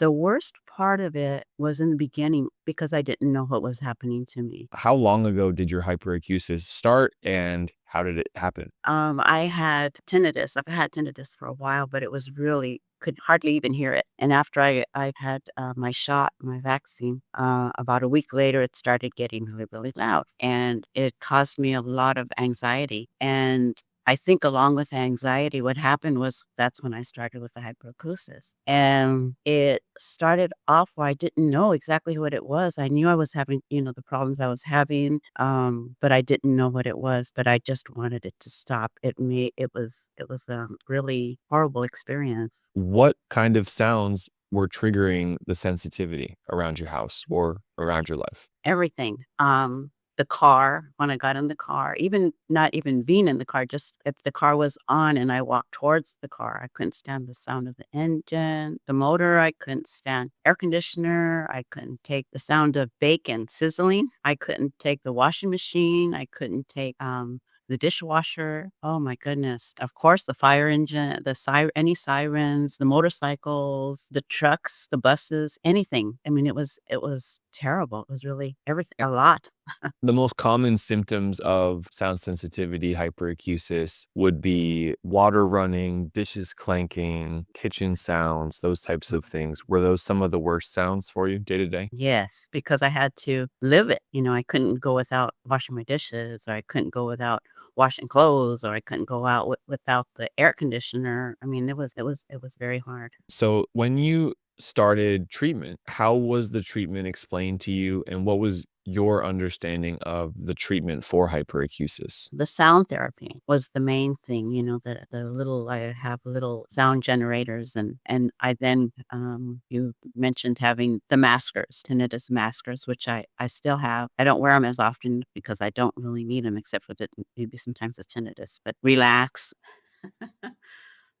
The worst part of it was in the beginning because I didn't know what was happening to me. How long ago did your hyperacusis start and how did it happen? I had tinnitus. I've had tinnitus for a while, but it was really could hardly even hear it. And after I had my shot, my vaccine, about a week later, it started getting really, really loud, and it caused me a lot of anxiety. And I think along with anxiety, what happened was that's when I started with the hyperacusis. And it started off where I didn't know exactly what it was. I knew I was having, the problems I was having, but I didn't know what it was, but I just wanted it to stop. It was a really horrible experience. What kind of sounds were triggering the sensitivity around your house or around your life? Everything. The car, when I got in the car, even not even being in the car, just if the car was on and I walked towards the car, I couldn't stand the sound of the engine, the motor, I couldn't stand air conditioner, I couldn't take the sound of bacon sizzling, I couldn't take the washing machine, I couldn't take, the dishwasher. Oh my goodness. Of course, the fire engine, any sirens, the motorcycles, the trucks, the buses, anything. I mean, it was terrible. It was really everything, a lot. The most common symptoms of sound sensitivity, hyperacusis, would be water running, dishes clanking, kitchen sounds, those types of things. Were those some of the worst sounds for you day to day? Yes, because I had to live it. I couldn't go without washing my dishes, or I couldn't go without washing clothes, or I couldn't go out without the air conditioner. I mean, it was very hard. So, when you started treatment, how was the treatment explained to you, and what was your understanding of the treatment for hyperacusis? The sound therapy was the main thing, the little I have little sound generators, and I then, you mentioned having the maskers, tinnitus maskers, which I still have. I don't wear them as often because I don't really need them except for maybe sometimes it's tinnitus, but relax.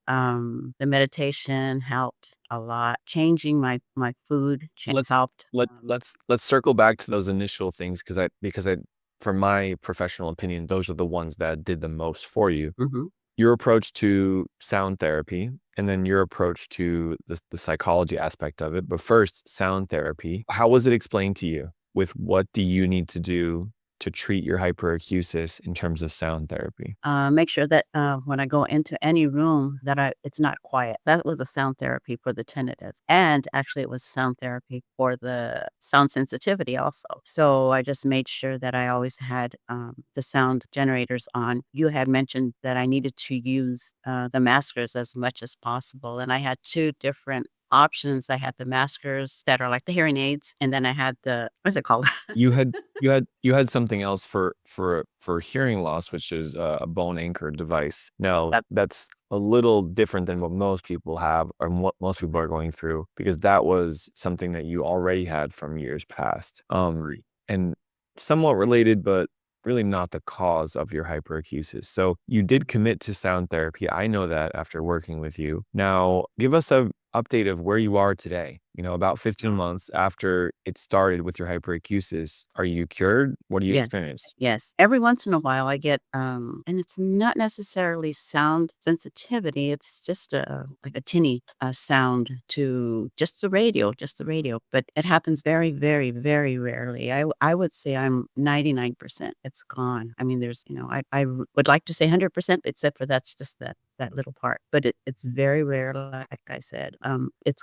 The meditation helped a lot. Changing my food Let's helped. let's circle back to those initial things because I from my professional opinion, those are the ones that did the most for you. Mhm. Your approach to sound therapy and then your approach to the psychology aspect of it. But first, sound therapy. How was it explained to you? With what do you need to do to treat your hyperacusis in terms of sound therapy? Make sure that, when I go into any room that it's not quiet. That was a sound therapy for the tinnitus, and actually it was sound therapy for the sound sensitivity also. So I just made sure that I always had, the sound generators on. You had mentioned that I needed to use, the maskers as much as possible, and I had 2 different options. I had the maskers that are like the hearing aids, and then I had the what's it called? You had something else for hearing loss, which is a bone anchored device. Now, That that's a little different than what most people have or what most people are going through because that was something that you already had from years past. And somewhat related, but really not the cause of your hyperacusis. So you did commit to sound therapy. I know that after working with you. Now, give us a update of where you are today. About 15 months after it started with your hyperacusis. Are you cured? What do you Yes, experience? yes. Every once in a while, I get, and it's not necessarily sound sensitivity, it's just like a tinny, sound to just the radio, but it happens very, very, very rarely. I would say I'm 99%, it's gone. I mean, would like to say 100%, except for that's just that little part, but it's very rare, like I said. It's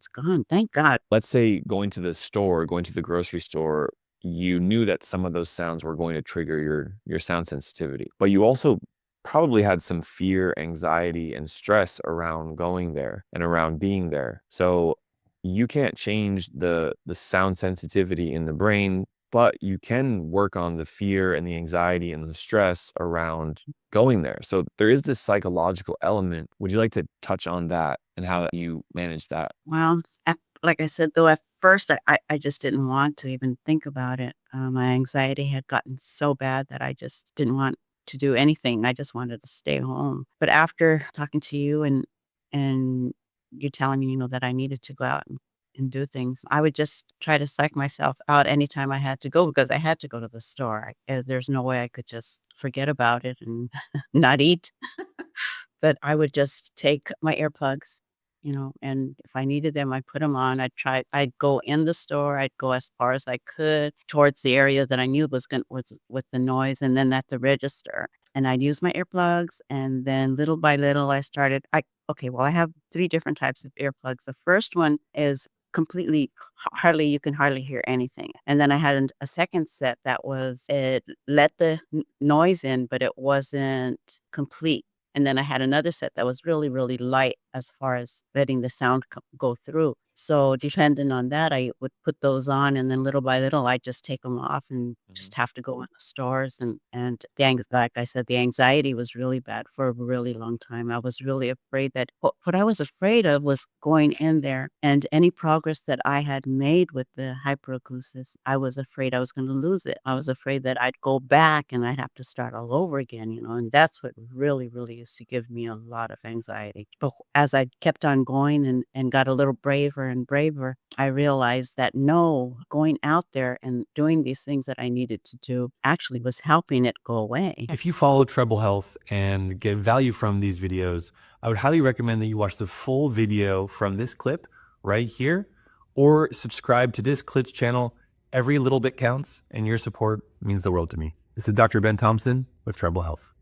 gone, thank God. Let's say going to the store, going to the grocery store, you knew that some of those sounds were going to trigger your sound sensitivity, but you also probably had some fear, anxiety, and stress around going there and around being there. So you can't change the sound sensitivity in the brain, but you can work on the fear and the anxiety and the stress around going there. So there is this psychological element. Would you like to touch on that and how you manage that? Well, like I said, though, at first, I just didn't want to even think about it. My anxiety had gotten so bad that I just didn't want to do anything. I just wanted to stay home. But after talking to you and you telling me, that I needed to go out and do things, I would just try to psych myself out anytime I had to go because I had to go to the store. There's no way I could just forget about it and not eat. But I would just take my earplugs and if I needed them, I put them on. I'd go in the store, I'd go as far as I could towards the area that I knew was with the noise, and then at the register, and I'd use my earplugs, and then little by little, I have 3 different types of earplugs. The first one is completely hardly you can hardly hear anything, and then I had a second set that was it let the n noise in, but it wasn't complete. And then I had another set that was really, really light as far as letting the sound go through. So depending on that, I would put those on, and then little by little, I just take them off and Mhm. just have to go in the stores. And like I said, the anxiety was really bad for a really long time. I was really afraid that what I was afraid of was going in there, and any progress that I had made with the hyperacusis, I was afraid I was going to lose it. I was afraid that I'd go back and I'd have to start all over again, and that's what really, really used to give me a lot of anxiety. But as I kept on going and got a little braver and braver, I realized that no, going out there and doing these things that I needed to do actually was helping it go away. If you follow Treble Health and get value from these videos, I would highly recommend that you watch the full video from this clip right here, or subscribe to this clip's channel. Every little bit counts, and your support means the world to me. This is Dr. Ben Thompson with Treble Health.